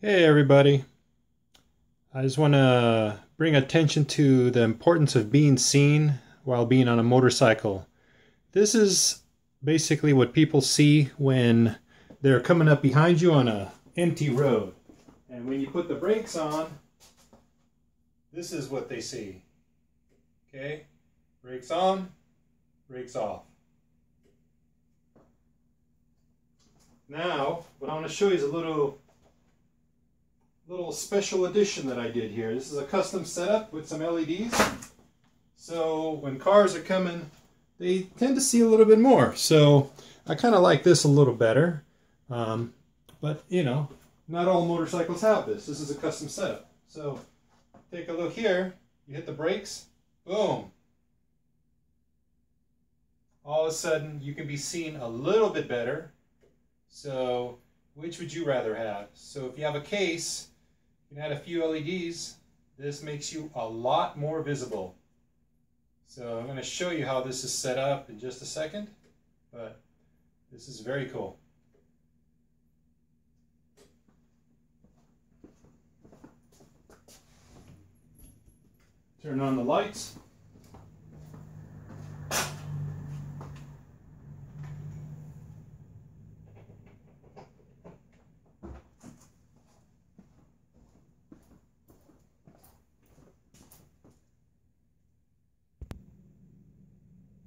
Hey everybody. I just want to bring attention to the importance of being seen while being on a motorcycle. This is basically what people see when they're coming up behind you on a empty road. And when you put the brakes on, this is what they see. Okay? Brakes on, brakes off. Now, what I want to show you is a little special edition that I did here. This is a custom setup with some LEDs. So when cars are coming, they tend to see a little bit more. So I kind of like this a little better. But you know, not all motorcycles have this. This is a custom setup. So take a look here. You hit the brakes, boom. All of a sudden you can be seen a little bit better. So which would you rather have? So if you have a case, you can add a few LEDs. This makes you a lot more visible. So I'm going to show you how this is set up in just a second, but this is very cool. Turn on the lights.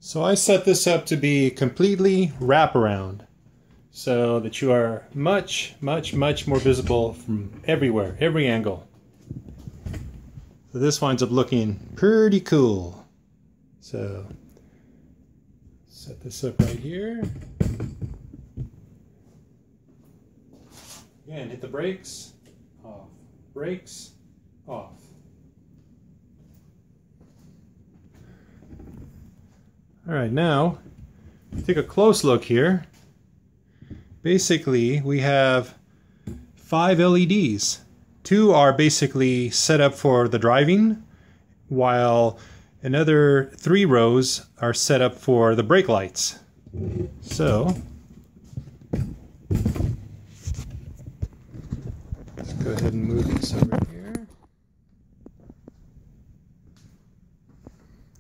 So I set this up to be completely wraparound so that you are much more visible from everywhere, every angle. So this winds up looking pretty cool. So set this up right here. Again, hit the brakes, off, brakes, off. All right, now take a close look here. Basically, we have 5 LEDs. 2 are basically set up for the driving, while another 3 rows are set up for the brake lights. So let's go ahead and move this over here.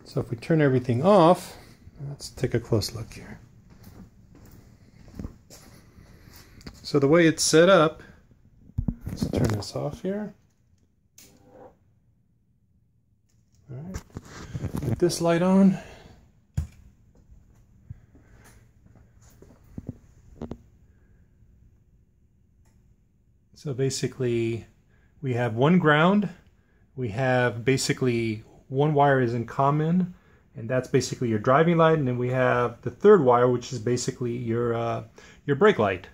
So if we turn everything off, let's take a close look here. So the way it's set up, let's turn this off here. All right, get this light on. So basically, we have one ground. We have basically one wire is in common, and that's basically your driving light, and then we have the third wire, which is basically your brake light.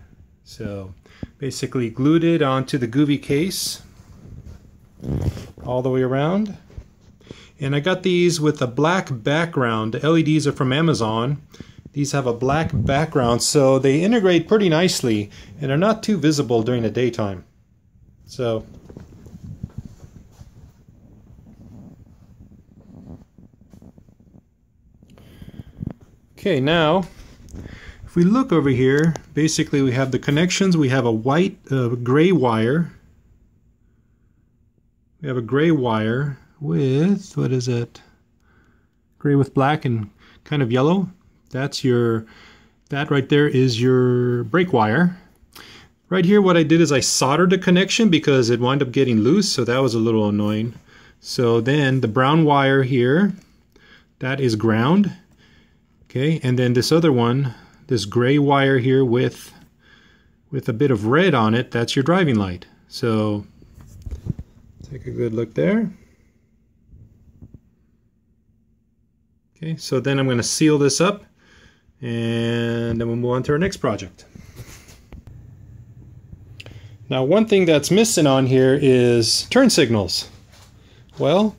So basically glued it onto the Govee case all the way around. And I got these with a black background. The LEDs are from Amazon. These have a black background, so they integrate pretty nicely and are not too visible during the daytime. So okay, now if we look over here, basically we have the connections. We have a white, gray wire. We have a gray wire with, what is it? Gray with black and kind of yellow. That's that right there is your brake wire. Right here what I did is I soldered the connection because it wound up getting loose, so that was a little annoying. So then the brown wire here, that is ground. Okay, and then this other one, this gray wire here with a bit of red on it, that's your driving light. So take a good look there. Okay, so then I'm going to seal this up, and then we'll move on to our next project. Now one thing that's missing on here is turn signals. Well,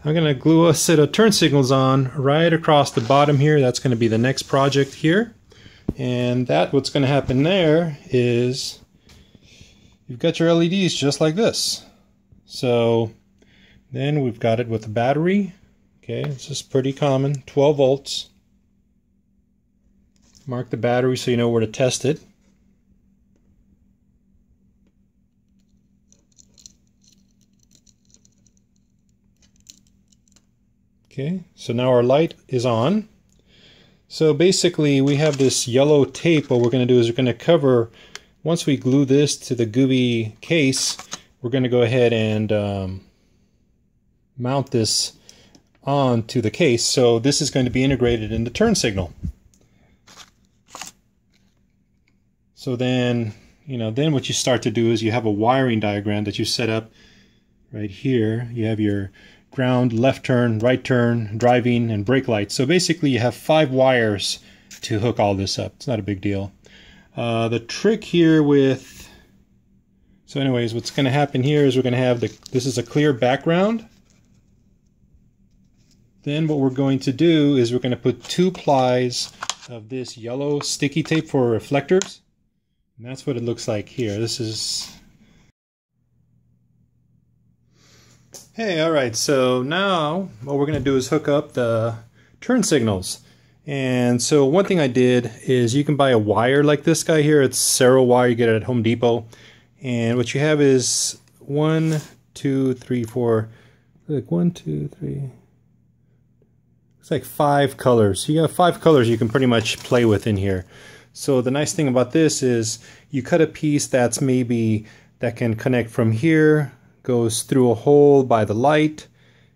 I'm going to glue a set of turn signals on right across the bottom here. That's going to be the next project here. And what's going to happen there is you've got your LEDs just like this. So then we've got it with a battery. Okay, this is pretty common, 12 volts. Mark the battery so you know where to test it. Okay, so now our light is on. So basically we have this yellow tape. What we're going to do is we're going to cover, once we glue this to the Gooby case, we're going to go ahead and mount this onto the case. So this is going to be integrated in the turn signal. So then, then what you start to do is you have a wiring diagram that you set up right here. You have your ground, left turn, right turn, driving, and brake lights. So basically you have 5 wires to hook all this up. It's not a big deal. The trick here with, so anyways, what's going to happen here is we're going to have this is a clear background. Then what we're going to do is we're going to put 2 plies of this yellow sticky tape for reflectors. And that's what it looks like here. This is... Hey, alright, so now what we're going to do is hook up the turn signals. And so one thing I did is you can buy a wire like this guy here. It's Cero wire, you get it at Home Depot. And what you have is 1, 2, 3, 4, like 1, 2, 3... It's like 5 colors. You got 5 colors you can pretty much play with in here. So the nice thing about this is you cut a piece that's maybe that can connect from here, goes through a hole by the light,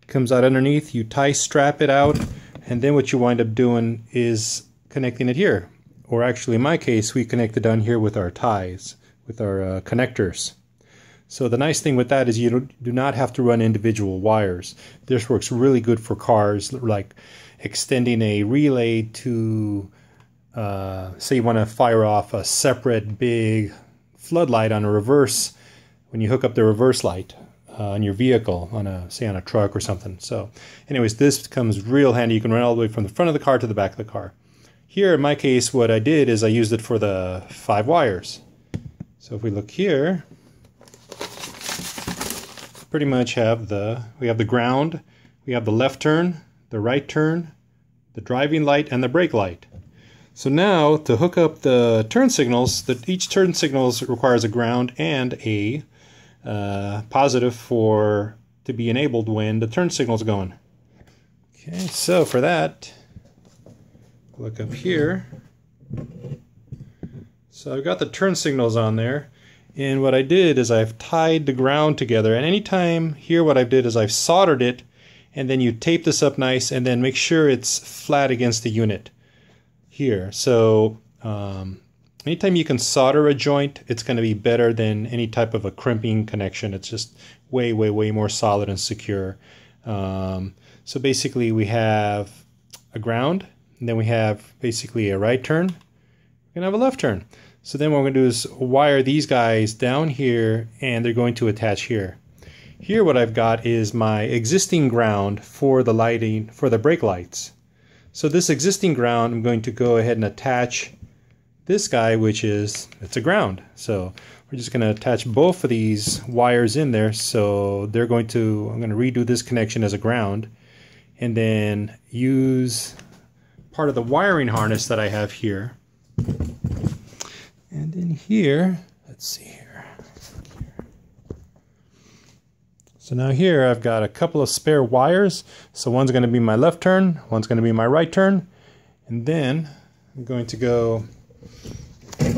comes out underneath, you tie strap it out, and then what you wind up doing is connecting it here. Or actually in my case, we connect it down here with our ties, with our connectors. So the nice thing with that is you do not have to run individual wires. This works really good for cars, like extending a relay to, say you want to fire off a separate big floodlight on a reverse, when you hook up the reverse light on your vehicle, say on a truck or something. So anyways, this comes real handy. You can run all the way from the front of the car to the back of the car. Here in my case, what I did is I used it for the 5 wires. So if we look here, pretty much we have the ground, we have the left turn, the right turn, the driving light, and the brake light. So now to hook up the turn signals, each turn signals requires a ground and a positive to be enabled when the turn signal's going. Okay, so for that, look up here. So I've got the turn signals on there. And what I did is I've tied the ground together, and anytime here what I did is I've soldered it, and then you tape this up nice and then make sure it's flat against the unit here. So anytime you can solder a joint, it's going to be better than any type of a crimping connection. It's just way more solid and secure. So basically we have a ground, and then we have basically a right turn, we're going to have a left turn. So then what we're going to do is wire these guys down here, and they're going to attach here. Here what I've got is my existing ground for the lighting, for the brake lights. So this existing ground, I'm going to go ahead and attach this guy, which is, it's a ground. So we're just going to attach both of these wires in there. So they're I'm going to redo this connection as a ground, and then use part of the wiring harness that I have here. And in here, let's see here. So now here I've got a couple of spare wires. So one's going to be my left turn, one's going to be my right turn. And then I'm going to go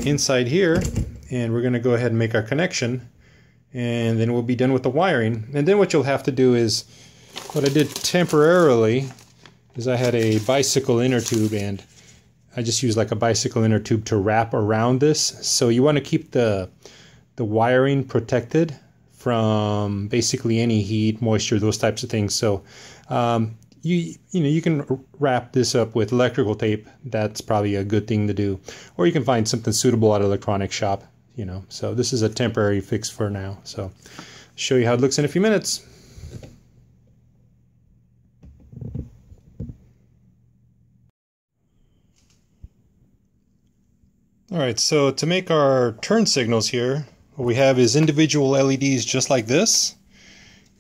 inside here, and we're going to go ahead and make our connection. And then we'll be done with the wiring. And then what you'll have to do is, what I did temporarily is I had a bicycle inner tube, and I just use like a bicycle inner tube to wrap around this. So you want to keep the wiring protected from basically any heat, moisture, those types of things. So you can wrap this up with electrical tape. That's probably a good thing to do. Or you can find something suitable at an electronics shop. So this is a temporary fix for now. So I'll show you how it looks in a few minutes. Alright, so to make our turn signals here, what we have is individual LEDs just like this.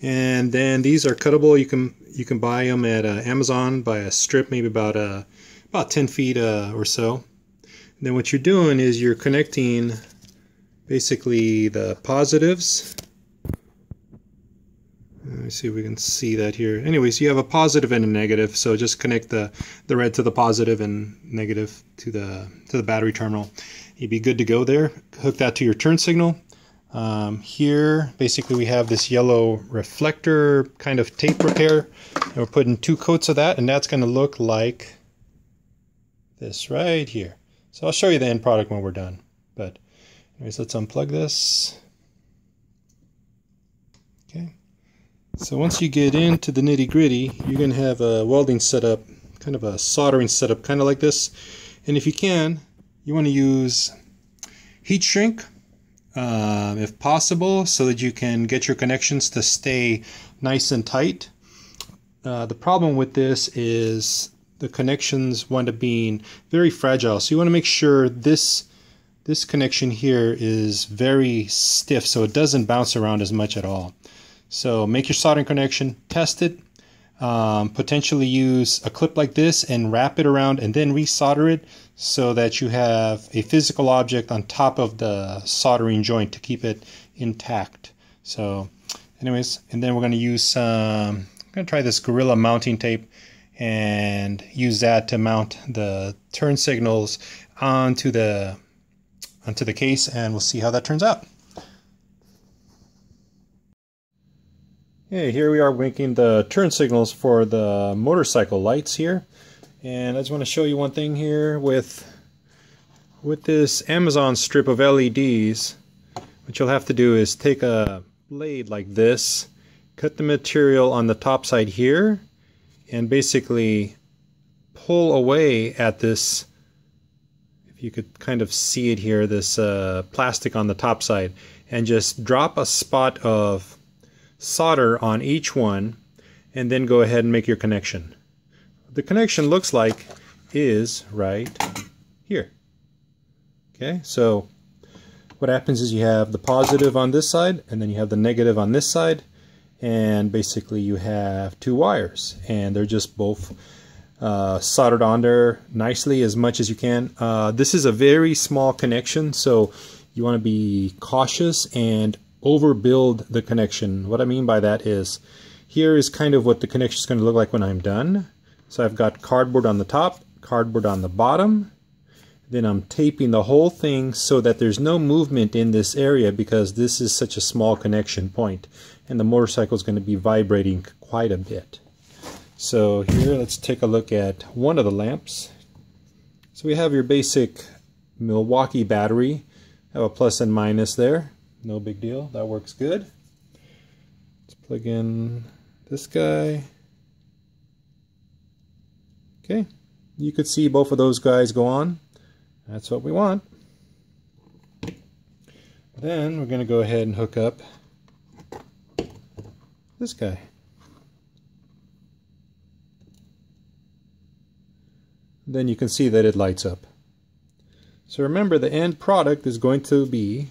And then these are cuttable. You can buy them at Amazon by a strip, maybe about 10 feet or so. And then what you're doing is you're connecting basically the positives. Let me see if we can see that here. Anyways, you have a positive and a negative, so just connect the red to the positive and negative to the battery terminal. You'd be good to go there. Hook that to your turn signal. Here, basically, we have this yellow reflector kind of tape repair, and we're putting 2 coats of that, and that's going to look like this right here. So I'll show you the end product when we're done. But anyways, let's unplug this. Okay. So once you get into the nitty-gritty, you're going to have a welding setup, kind of a soldering setup, kind of like this. And if you can, you want to use heat shrink, if possible, so that you can get your connections to stay nice and tight. The problem with this is the connections wind up being very fragile. So you want to make sure this connection here is very stiff so it doesn't bounce around as much at all. So make your soldering connection, test it, potentially use a clip like this and wrap it around and then resolder it so that you have a physical object on top of the soldering joint to keep it intact. So anyways, and then we're going to use some, I'm going to try this Gorilla mounting tape and use that to mount the turn signals onto the case, and we'll see how that turns out. Okay, here we are making the turn signals for the motorcycle lights here, and I just want to show you one thing here with this Amazon strip of LEDs. What you'll have to do is take a blade like this, cut the material on the top side here, and basically pull away at this, if you could kind of see it here, this plastic on the top side, and just drop a spot of solder on each one, and then go ahead and make your connection. The connection looks like is right here. Okay, so what happens is you have the positive on this side, and then you have the negative on this side, and basically you have 2 wires, and they're just both soldered on there nicely as much as you can. This is a very small connection, so you want to be cautious and overbuild the connection. What I mean by that is, here is kind of what the connection is going to look like when I'm done. So I've got cardboard on the top, cardboard on the bottom, then I'm taping the whole thing so that there's no movement in this area because this is such a small connection point, and the motorcycle is going to be vibrating quite a bit. So here, let's take a look at one of the lamps. So we have your basic Milwaukee battery. Have a plus and minus there. No big deal, that works good. Let's plug in this guy. Okay, you could see both of those guys go on. That's what we want. Then we're going to go ahead and hook up this guy. Then you can see that it lights up. So remember, the end product is going to be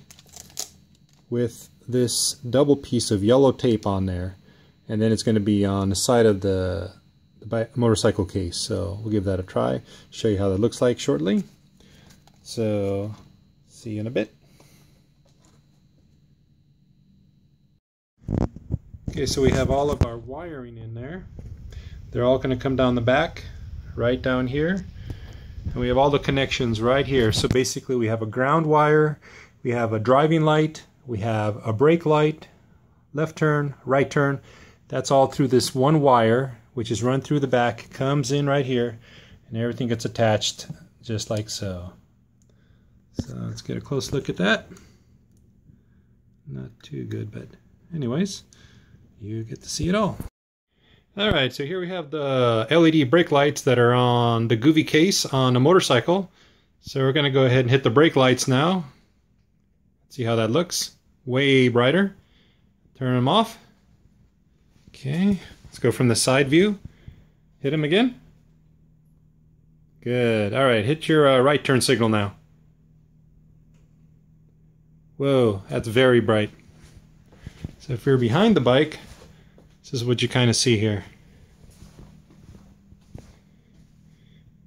with this double piece of yellow tape on there, and then it's going to be on the side of the motorcycle case. So we'll give that a try, show you how that looks like shortly. So see you in a bit. Okay, so we have all of our wiring in there. They're all going to come down the back, right down here, and we have all the connections right here. So basically we have a ground wire, we have a driving light, we have a brake light, left turn, right turn. That's all through this one wire, which is run through the back, comes in right here, and everything gets attached just like so. So let's get a close look at that. Not too good, but anyways, you get to see it all. Alright, so here we have the LED brake lights that are on the Goovy case on a motorcycle. So we're going to go ahead and hit the brake lights now. See how that looks? Way brighter. Turn them off. Okay, let's go from the side view. Hit them again. Good. Alright, hit your right turn signal now. Whoa, that's very bright. So if you're behind the bike, this is what you kind of see here.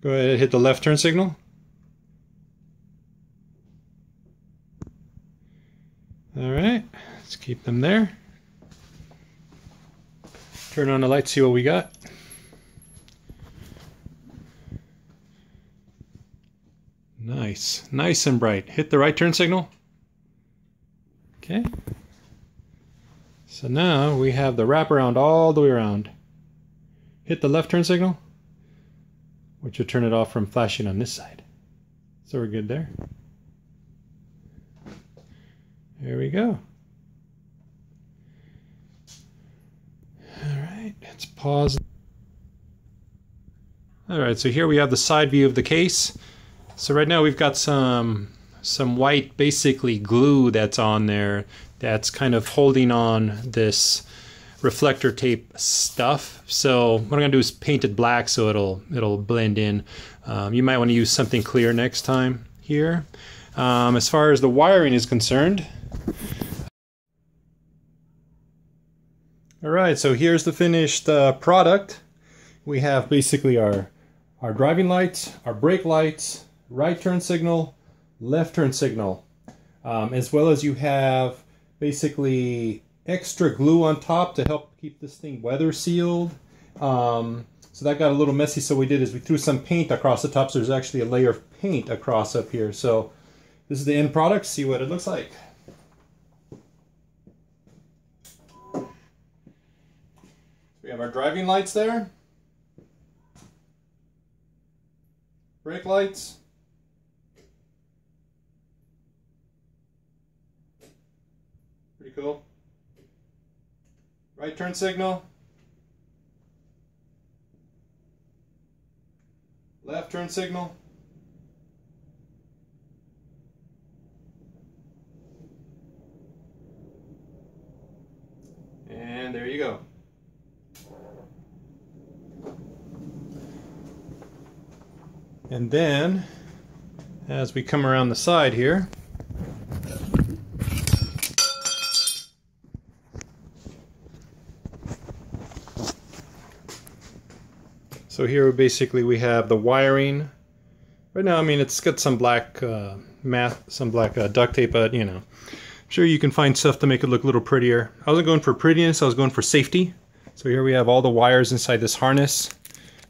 Go ahead and hit the left turn signal. Alright, let's keep them there. Turn on the light, see what we got. Nice, nice and bright. Hit the right turn signal. Okay. So now we have the wraparound all the way around. Hit the left turn signal, which will turn it off from flashing on this side. So we're good there. There we go. All right, let's pause. All right, so here we have the side view of the case. So right now we've got some white, basically glue that's on there that's kind of holding on this reflector tape stuff. So what I'm gonna do is paint it black so it'll blend in. You might want to use something clear next time here. As far as the wiring is concerned, all right, so here's the finished product. We have basically our driving lights, our brake lights, right turn signal, left turn signal, as well as you have basically extra glue on top to help keep this thing weather sealed. So that got a little messy, so what we did is we threw some paint across the top, so there's actually a layer of paint across up here. So this is the end product, see what it looks like. We have our driving lights there, brake lights, pretty cool, right turn signal, left turn signal, and there you go. And then, as we come around the side here, so here basically we have the wiring. Right now, I mean, it's got some black duct tape, but you know, I'm sure you can find stuff to make it look a little prettier. I wasn't going for prettiness, I was going for safety. So here we have all the wires inside this harness,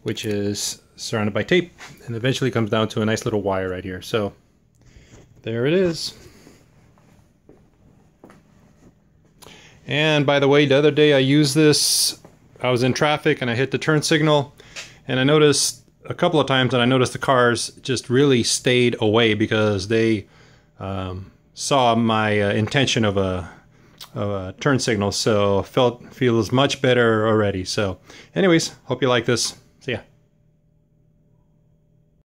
which is surrounded by tape, and eventually comes down to a nice little wire right here. So there it is. And by the way, the other day I used this, I was in traffic and I hit the turn signal, and I noticed a couple of times that I noticed the cars just really stayed away because they saw my intention of a turn signal. So feels much better already. So anyways, hope you like this. See ya.